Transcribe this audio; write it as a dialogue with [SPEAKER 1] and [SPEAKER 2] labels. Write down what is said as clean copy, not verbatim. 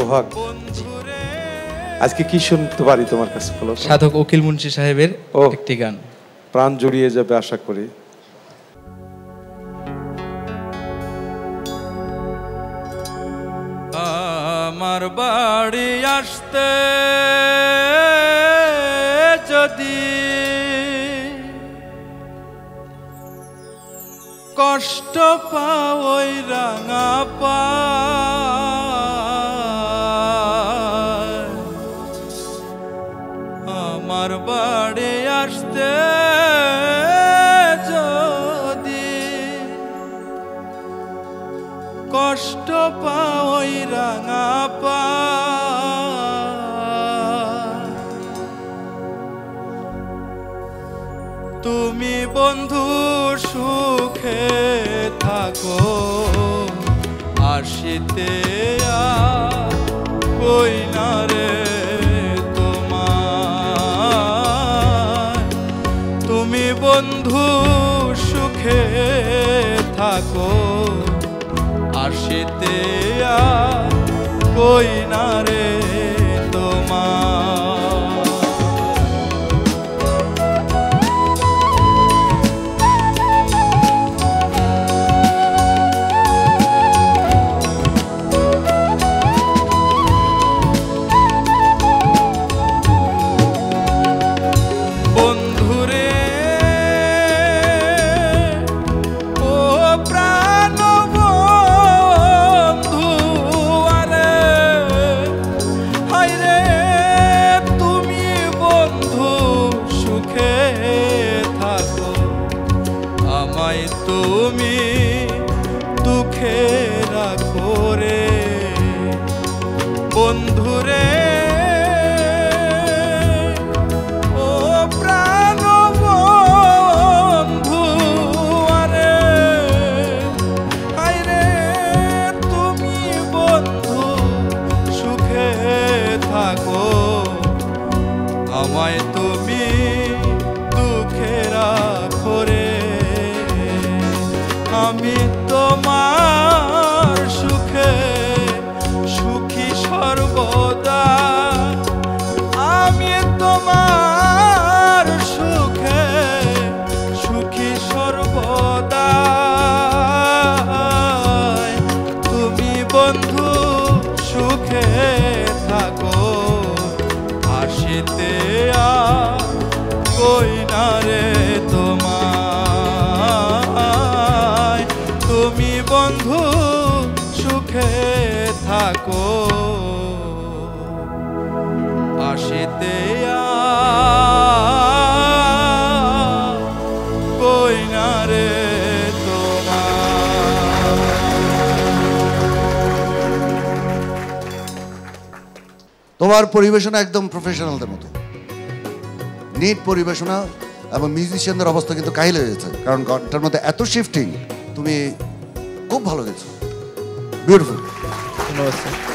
[SPEAKER 1] সোহাগ, আজকে কি শুনতে পারি তোমার কাছে? বলো।
[SPEAKER 2] সাধক উকিল মুন্সি সাহেবের একটি গান,
[SPEAKER 1] প্রাণ জড়িয়ে যাবে আশা করি।
[SPEAKER 2] আমার বাড়ি আসতে যদি কষ্ট পাওই রাঙা পা, আমার বাড়ি আসতে যদি কষ্ট পাওই রাঙা পা, তুমি বন্ধু সুখে থাকো আসিতে কই না রে তোমার, তুমি বন্ধু সুখে থাকো আসিতে কই না রে তোমার। তুমি দুঃখে রাখো রে বন্ধুরে, ও প্রাণ বন্ধু আরে, আরে তুমি বন্ধু সুখে থাকো, আমায় তুমি দুঃখে রাখো রে। আমি তোমার সুখে সুখী সর্বদা, আমি তোমার সুখে সুখী সর্বদা, তুমি বন্ধু সুখে থাকো আসিতে কই না রে তোমার, তুমি বন্ধু সুখে থাকো আসিতে কই না রে তোমার।
[SPEAKER 3] তোমার পরিবেশনা একদম প্রফেশনালদের মতো, নিট পরিবেশনা, এবং মিউজিশিয়ানদের অবস্থা কিন্তু কাহিল হয়ে গেছে, কারণ গানটার মধ্যে এত শিফটিং, তুমি খুব ভালো গেছো, বিউটিফুল।
[SPEAKER 2] ধন্যবাদ স্যার।